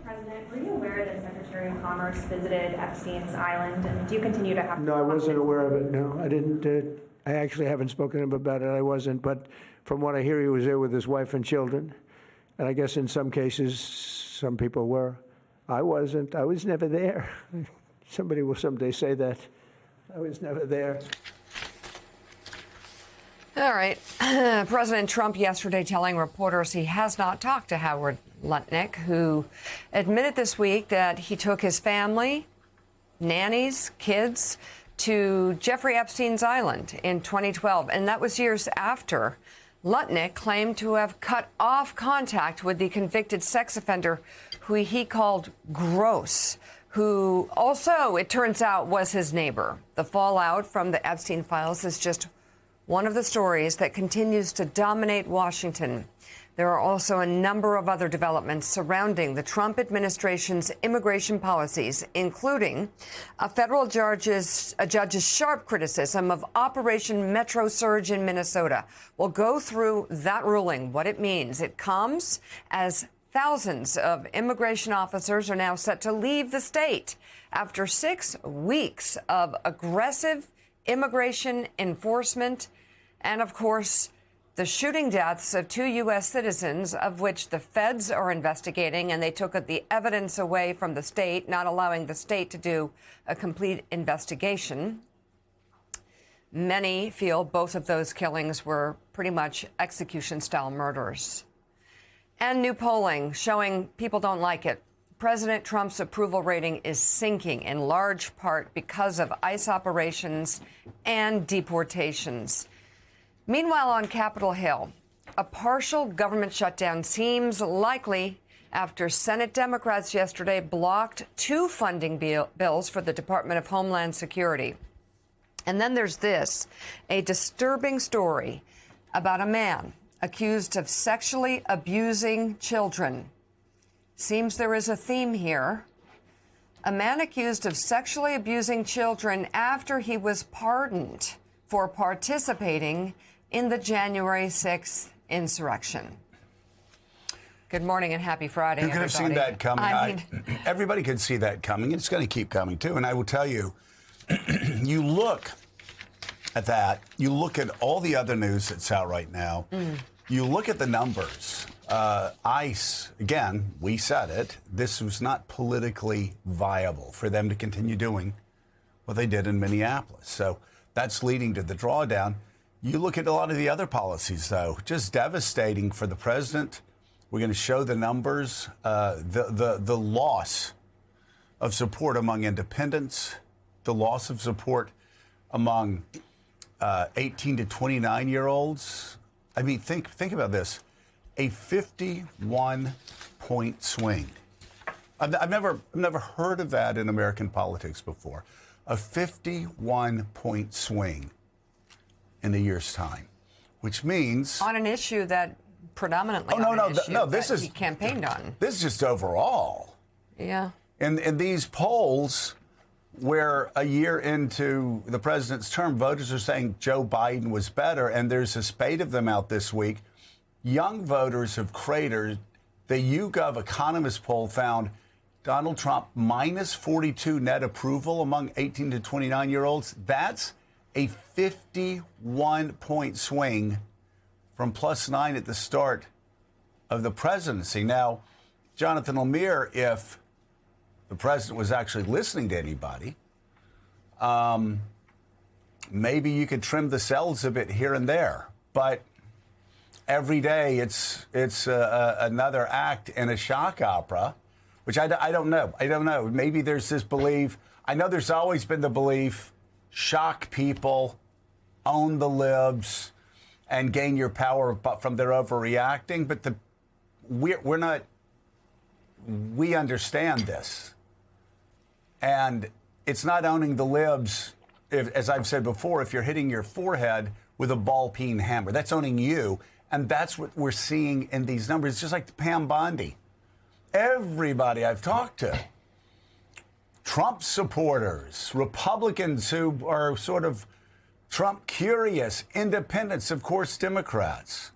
President, were you aware that Secretary of Commerce visited Epstein's Island, and do you continue to have? No, I wasn't aware of it. No, I didn't. I actually haven't spoken to him about it. I wasn't. But from what I hear, he was there with his wife and children. And I guess in some cases, some people were. I wasn't. I was never there. Somebody will someday say that. I was never there. All right. President Trump yesterday telling reporters he has not talked to Howard Lutnick, who admitted this week that he took his family, nannies, kids, to Jeffrey Epstein's Island in 2012. And that was years after Lutnick claimed to have cut off contact with the convicted sex offender who he called gross, who also, it turns out, was his neighbor. The fallout from the Epstein files is just one of the stories that continues to dominate Washington. There are also a number of other developments surrounding the Trump administration's immigration policies, including a federal judge's sharp criticism of Operation Metro Surge in Minnesota. We'll go through that ruling, what it means. It comes as thousands of immigration officers are now set to leave the state after 6 weeks of aggressive immigration enforcement and, of course, the shooting deaths of 2 U.S. citizens, of which the feds are investigating, and they took the evidence away from the state, not allowing the state to do a complete investigation. Many feel both of those killings were pretty much execution-style murders. And new polling showing people don't like it. President Trump's approval rating is sinking in large part because of ICE operations and deportations. Meanwhile, on Capitol Hill, a partial government shutdown seems likely after Senate Democrats yesterday blocked 2 funding bills for the Department of Homeland Security. And then there's this, a disturbing story about a man accused of sexually abusing children. Seems there is a theme here. A man accused of sexually abusing children after he was pardoned for participating in the January 6th insurrection. Good morning and happy Friday, You could have seen that coming. Everybody could see that coming. It's going to keep coming, too. And I will tell you, you look at that, you look at all the other news that's out right now, you look at the numbers. ICE, again, we said it, this was not politically viable for them to continue doing what they did in Minneapolis. So that's leading to the drawdown. You look at a lot of the other policies, though, just devastating for the president. We're going to show the numbers, the loss of support among independents, the loss of support among 18 to 29-year-olds. I mean, think about this. A 51-point swing. I've never heard of that in American politics before. A 51-point swing in a year's time, which means on an issue that predominantly this is he campaigned on. This is just overall. Yeah. In these polls, where a year into the president's term, voters are saying Joe Biden was better, and there's a spate of them out this week. Young voters have cratered. The YouGov Economist poll found Donald Trump minus 42 net approval among 18 to 29-year-olds. That's a 51-point swing from +9 at the start of the presidency. Now, Jonathan Lemire, if the president was actually listening to anybody, maybe you could trim the cells a bit here and there. But every day it's another act in a shock opera, which I don't know. I don't know. Maybe there's this belief. I know there's always been the belief, shock people, own the libs, and gain your power from their overreacting. But we're not. We understand this, and it's not owning the libs. As I've said before, if you're hitting your forehead with a ball-peen hammer, that's owning you, and that's what we're seeing in these numbers. It's just like the Pam Bondi. Everybody I've talked to, Trump supporters, Republicans who are sort of Trump curious, independents, of course, Democrats.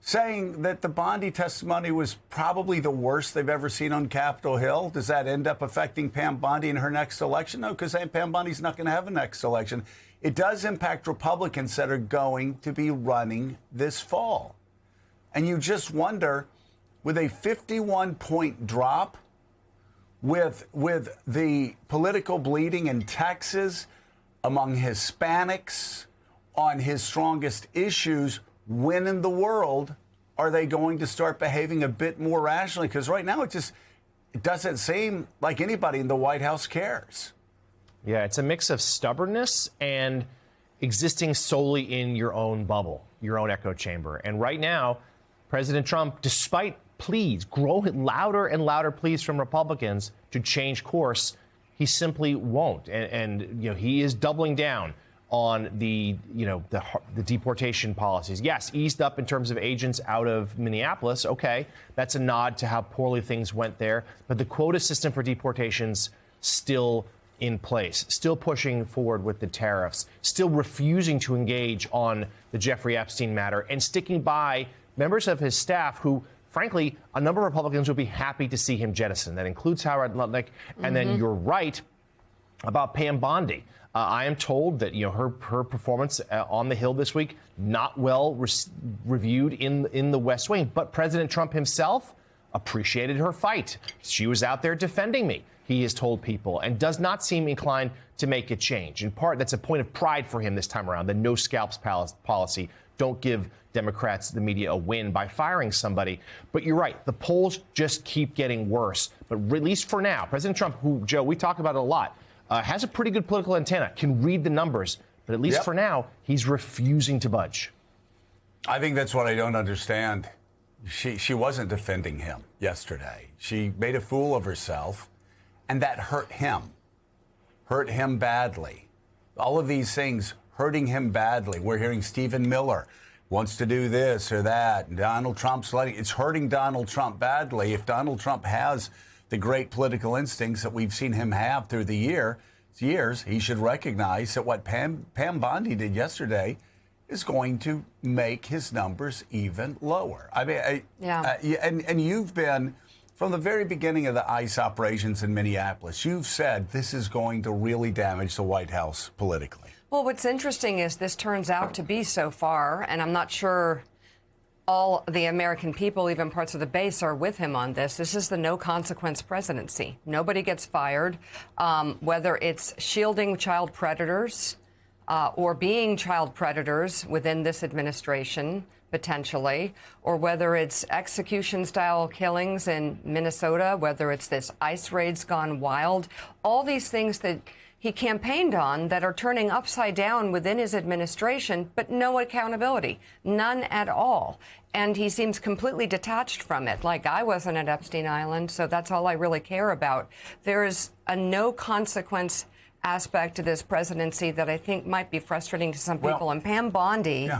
saying that the Bondi testimony was probably the worst they've ever seen on Capitol Hill. Does that end up affecting Pam Bondi in her next election? No, because Pam Bondi's not going to have a next election. It does impact Republicans that are going to be running this fall. And you just wonder, with a 51-point drop, with the political bleeding in Texas, among Hispanics, on his strongest issues, when in the world are they going to start behaving a bit more rationally? Because right now it doesn't seem like anybody in the White House cares. Yeah, it's a mix of stubbornness and existing solely in your own bubble, your own echo chamber. And right now, President Trump, despite pleas, growing louder and louder pleas from Republicans to change course, he simply won't. And he is doubling down on the deportation policies. Yes, eased up in terms of agents out of Minneapolis. OK, that's a nod to how poorly things went there. But the quota system for deportations still in place, still pushing forward with the tariffs, still refusing to engage on the Jeffrey Epstein matter, and sticking by members of his staff who, frankly, a number of Republicans would be happy to see him jettison. That includes Howard Lutnick. And then you're right about Pam Bondi. I am told that her performance on the Hill this week not well reviewed in the West Wing, but President Trump himself appreciated her fight. She was out there defending me, he has told people, and does not seem inclined to make a change. In part, that's a point of pride for him this time around, the no scalps policy. Don't give Democrats, the media, a win by firing somebody. But you're right, the polls just keep getting worse. But at least for now, President Trump, who, Joe, we talk about it a lot, has a pretty good political antenna, can read the numbers. But at least for now, he's refusing to budge. I think that's what I don't understand. She wasn't defending him yesterday. She made a fool of herself, and that hurt him badly. All of these things hurting him badly. We're hearing Stephen Miller wants to do this or that, and Donald Trump's letting. It's hurting Donald Trump badly. If Donald Trump has the great political instincts that we've seen him have through the years, he should recognize that what Pam Bondi did yesterday is going to make his numbers even lower. I mean, and you've been, from the very beginning of the ICE operations in Minneapolis, you've said this is going to really damage the White House politically. Well, what's interesting is this turns out to be so far, and I'm not sure all the American people, even parts of the base, are with him on this. This is the no consequence presidency. Nobody gets fired, whether it's shielding child predators or being child predators within this administration, potentially, or whether it's execution-style killings in Minnesota, whether it's this ICE raids gone wild, all these things that he campaigned on that are turning upside down within his administration, but no accountability, none at all. And he seems completely detached from it, like I wasn't at Epstein Island, so that's all I really care about. There's a no consequence aspect to this presidency that I think might be frustrating to some people. And Pam Bondi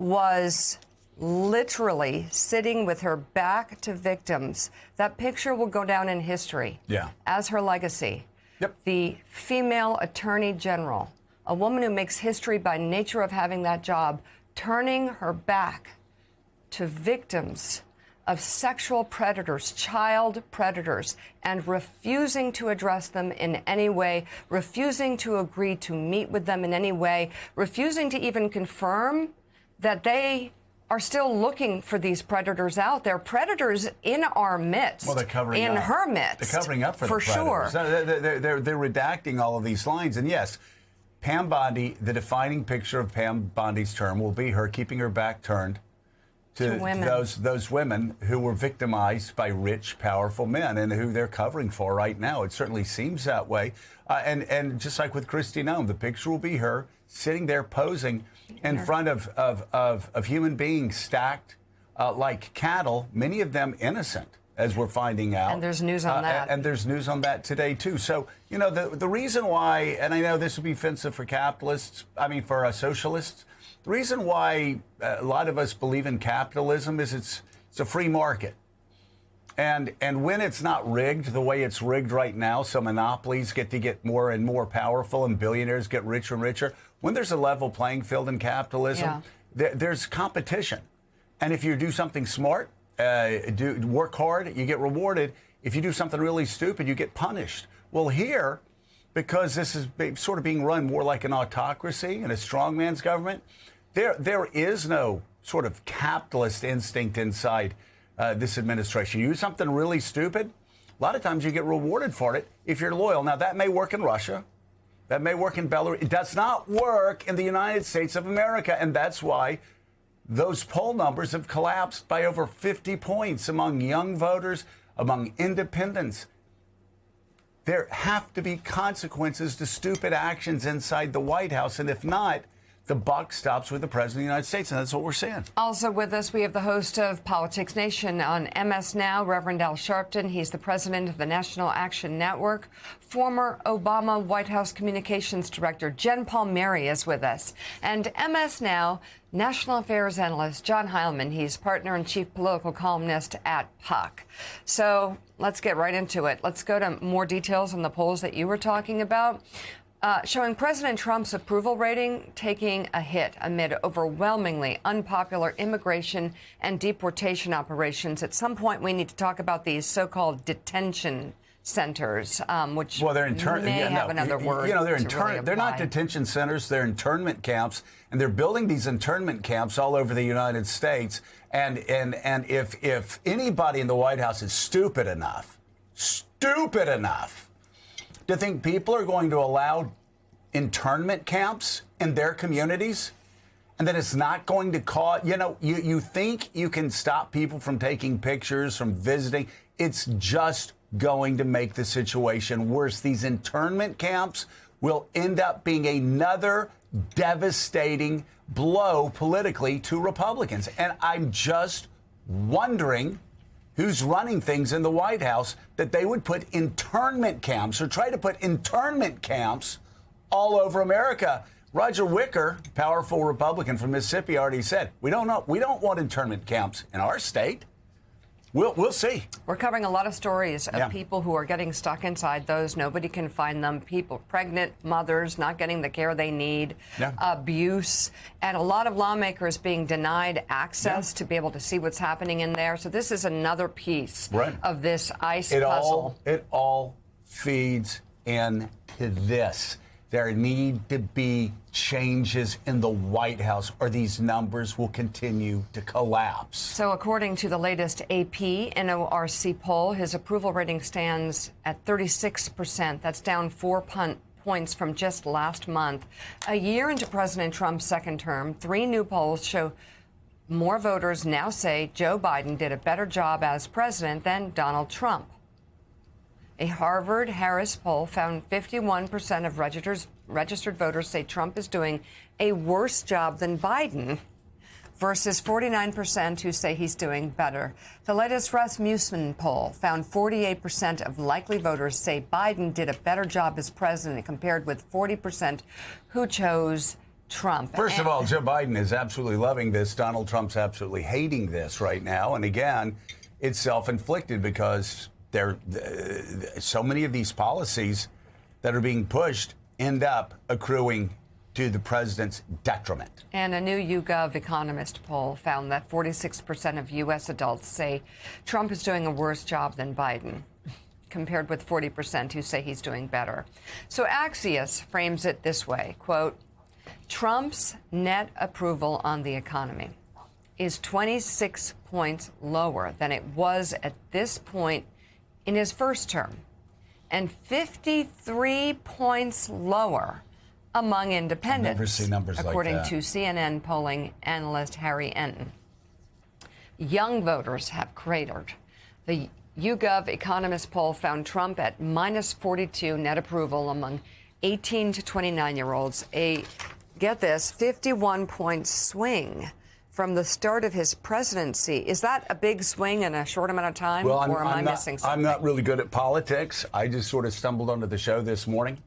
was literally sitting with her back to victims. That picture will go down in history as her legacy. The female attorney general, a woman who makes history by nature of having that job, turning her back to victims of sexual predators, child predators, and refusing to address them in any way, refusing to agree to meet with them in any way, refusing to even confirm that they are still looking for these predators out there. Predators in our midst. Well, they're covering up. In her midst. They're covering up for the predators. Sure. They're redacting all of these lines. And yes, Pam Bondi, the defining picture of Pam Bondi's term will be her keeping her back turned to those women who were victimized by rich, powerful men and who they're covering for right now. It certainly seems that way. And just like with Kristi Noem, the picture will be her sitting there posing in front of human beings stacked like cattle, many of them innocent, as we're finding out. And there's news on that. And there's news on that today, too. So, the reason why, and I know this would be offensive for capitalists, for socialists, the reason why a lot of us believe in capitalism is it's a free market. And when it's not rigged the way it's rigged right now, so monopolies get more and more powerful and billionaires get richer and richer. When there's a level playing field in capitalism, there's competition. And if you do something smart, work hard, you get rewarded. If you do something really stupid, you get punished. Well, here, because this is sort of being run more like an autocracy and a strongman's government, there is no sort of capitalist instinct inside this administration. You do something really stupid, a lot of times you get rewarded for it if you're loyal. Now, that may work in Russia. That may work in Belarus. It does not work in the United States of America, and that's why those poll numbers have collapsed by over 50 points among young voters, among independents. There have to be consequences to stupid actions inside the White House, and if not, the buck stops with the President of the United States, and that's what we're seeing. Also with us, we have the host of Politics Nation on MS Now, Reverend Al Sharpton. He's the president of the National Action Network. Former Obama White House Communications Director Jen Palmieri is with us. And MS Now National Affairs Analyst John Heilemann. He's partner and chief political columnist at Puck. So let's get right into it. Let's go to more details on the polls that you were talking about. Showing President Trump's approval rating taking a hit amid overwhelmingly unpopular immigration and deportation operations. At some point, we need to talk about these so-called detention centers, which they're another word. You know, they're not detention centers. They're internment camps, and they're building these internment camps all over the United States. And if anybody in the White House is stupid enough to think people are going to allow internment camps in their communities and that it's not going to cause, you think you can stop people from taking pictures, from visiting. It's just going to make the situation worse. These internment camps will end up being another devastating blow politically to Republicans. And I'm just wondering who's running things in the White House that they would put internment camps or try to put internment camps all over America. Roger Wicker, powerful Republican from Mississippi, already said, we don't want internment camps in our state. We'll see. We're covering a lot of stories of people who are getting stuck inside those. Nobody can find them. People, pregnant mothers not getting the care they need, abuse, and a lot of lawmakers being denied access to be able to see what's happening in there. So this is another piece of this ICE puzzle. It all feeds into this. There need to be changes in the White House or these numbers will continue to collapse. So according to the latest AP NORC poll, his approval rating stands at 36%. That's down 4 points from just last month. A year into President Trump's second term, 3 new polls show more voters now say Joe Biden did a better job as president than Donald Trump. A Harvard-Harris poll found 51% of registered voters say Trump is doing a worse job than Biden versus 49% who say he's doing better. The latest Rasmussen poll found 48% of likely voters say Biden did a better job as president compared with 40% who chose Trump. First of all, Joe Biden is absolutely loving this. Donald Trump's absolutely hating this right now. And again, it's self-inflicted because so many of these policies that are being pushed end up accruing to the president's detriment. And a new YouGov Economist poll found that 46% of U.S. adults say Trump is doing a worse job than Biden, compared with 40% who say he's doing better. So Axios frames it this way, quote, Trump's net approval on the economy is 26 points lower than it was at this point in his first term, and 53 points lower among independents, I've never seen numbers according like that. to CNN polling analyst Harry Enton. Young voters have cratered. The YouGov Economist poll found Trump at minus 42 net approval among 18 to 29-year-olds, a, get this, 51-point swing from the start of his presidency. Is that a big swing in a short amount of time, or am I missing something? I'm not really good at politics. I just sort of stumbled onto the show this morning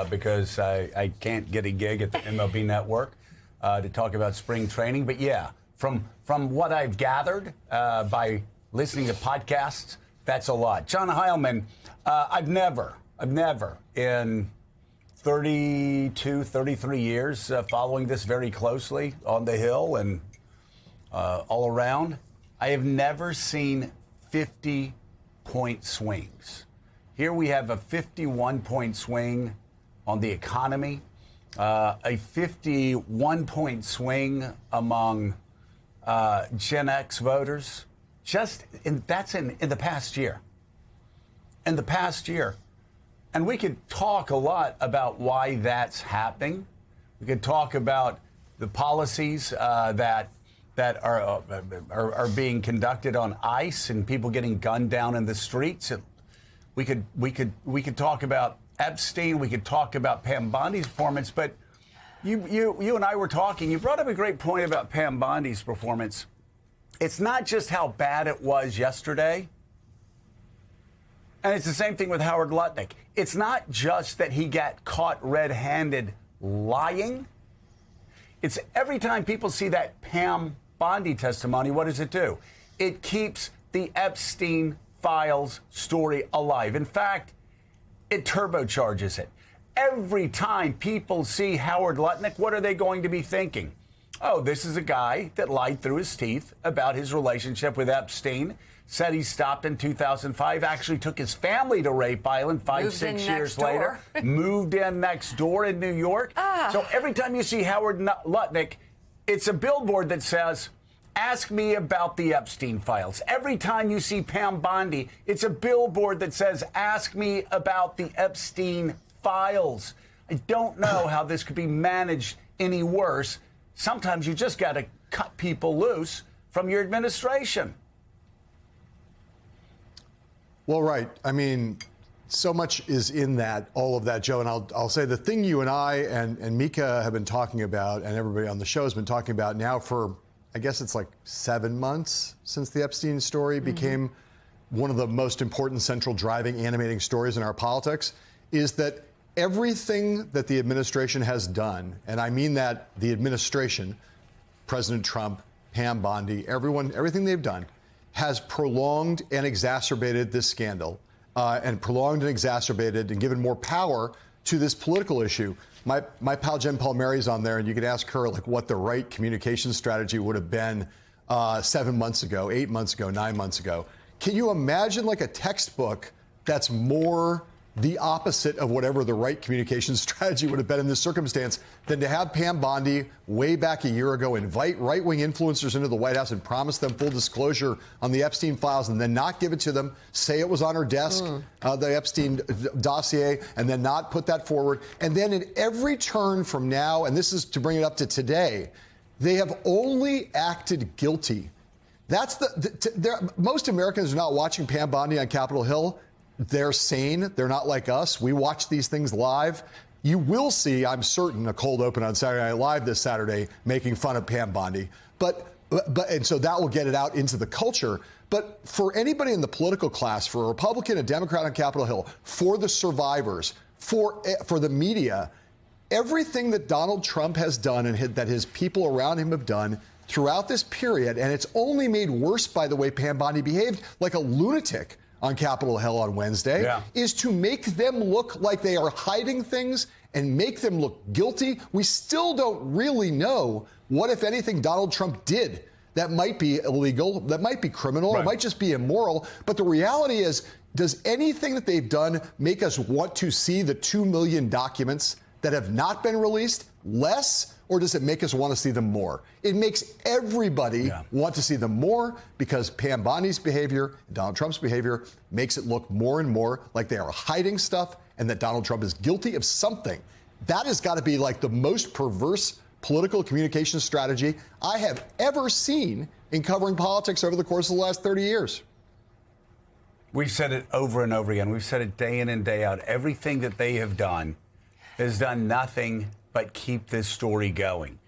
because I can't get a gig at the MLB Network to talk about spring training. But yeah, from what I've gathered by listening to podcasts, that's a lot. John Heilemann, I've never in 32, 33 years following this very closely on the Hill and all around. I have never seen 50-point swings. Here we have a 51-point swing on the economy, a 51-point swing among Gen X voters. That's in the past year. In the past year. And we could talk a lot about why that's happening. We could talk about the policies that are being conducted on ICE and people getting gunned down in the streets. We could talk about Epstein. We could talk about Pam Bondi's performance. But you and I were talking. You brought up a great point about Pam Bondi's performance. It's not just how bad it was yesterday. And it's the same thing with Howard Lutnick. It's not just that he got caught red-handed lying. It's every time people see that Pam Bondi testimony, what does it do? It keeps the Epstein files story alive. In fact, it turbocharges it. Every time people see Howard Lutnick, what are they going to be thinking? Oh, this is a guy that lied through his teeth about his relationship with Epstein, said he stopped in 2005, actually took his family to Rape Island 6 years later, moved in next door in New York. So every time you see Howard Lutnick, it's a billboard that says, ask me about the Epstein files. Every time you see Pam Bondi, it's a billboard that says, ask me about the Epstein files. I don't know how this could be managed any worse. Sometimes you just got to cut people loose from your administration. Well, right. I mean, so much is in that, all of that, Joe. And I'll say the thing you and I and Mika have been talking about, and everybody on the show has been talking about now for, I guess it's like 7 months since the Epstein story became one of the most important central driving, animating stories in our politics, is that everything that the administration has done, and I mean that the administration, President Trump, Pam Bondi, everything they've done, has prolonged and exacerbated this scandal, and prolonged and exacerbated and given more power to this political issue. My pal Jen Palmieri's on there, and you could ask her like what the right communication strategy would have been 7 months ago, 8 months ago, 9 months ago. Can you imagine like a textbook that's more the opposite of whatever the right communication strategy would have been in this circumstance than to have Pam Bondi way back a year ago invite right-wing influencers into the White House and promise them full disclosure on the Epstein files and then not give it to them, say it was on her desk, the Epstein dossier, and then not put that forward. And then in every turn from now, and this is to bring it up to today, they have only acted guilty. That's most Americans are not watching Pam Bondi on Capitol Hill. They're sane. They're not like us. We watch these things live. You will see, I'm certain, a cold open on Saturday Night Live this Saturday making fun of Pam Bondi. And so that will get it out into the culture. But for anybody in the political class, for a Republican, a Democrat on Capitol Hill, for the survivors, for the media, everything that Donald Trump has done and that his people around him have done throughout this period, and it's only made worse by the way Pam Bondi behaved like a lunatic on Capitol Hill on Wednesday, is to make them look like they are hiding things and make them look guilty. We still don't really know what, if anything, Donald Trump did that might be illegal, that might be criminal, it might just be immoral. But the reality is, does anything that they've done make us want to see the 2 million documents that have not been released less? Or does it make us want to see them more? It makes everybody want to see them more because Pam Bondi's behavior, Donald Trump's behavior, makes it look more and more like they are hiding stuff and that Donald Trump is guilty of something. That has got to be like the most perverse political communication strategy I have ever seen in covering politics over the course of the last 30 years. We've said it over and over again. We've said it day in and day out. Everything that they have done has done nothing but keep this story going.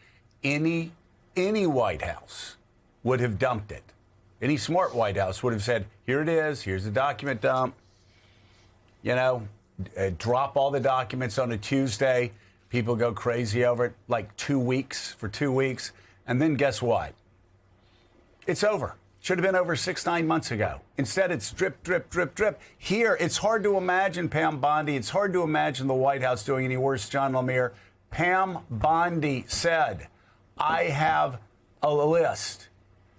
Any White House would have dumped it. Any smart White House would have said, here it is, here's the document dump. You know, drop all the documents on a Tuesday. People go crazy over it, like 2 weeks, for 2 weeks. And then guess what? It's over. Should have been over 6-9 months ago. Instead, it's drip, drip, drip, drip. Here, it's hard to imagine Pam Bondi. It's hard to imagine the White House doing any worse, John Lemire. Pam Bondi said, I have a list.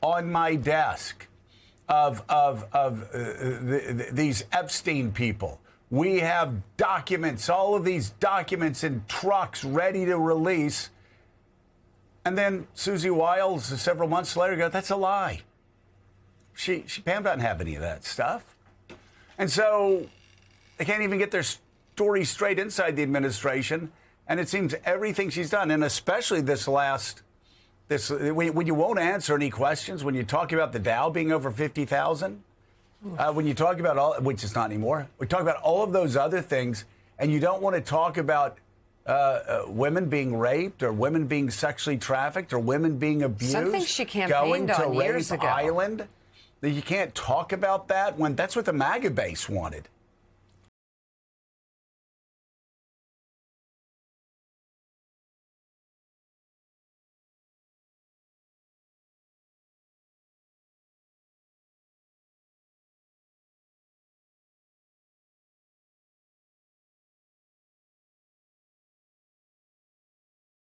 on my desk of these Epstein people. We have documents, all of these documents in trucks ready to release. And then Susie Wiles, several months later, goes, that's a lie. Pam doesn't have any of that stuff. And so they can't even get their story straight inside the administration. And it seems everything she's done, and especially when you won't answer any questions, when you talk about the Dow being over 50,000, when you talk about all, which is not anymore, we talk about all of those other things, and you don't want to talk about women being raped or women being sexually trafficked or women being abused. Something she campaigned on years ago. Island. You can't talk about that when that's what the MAGA base wanted.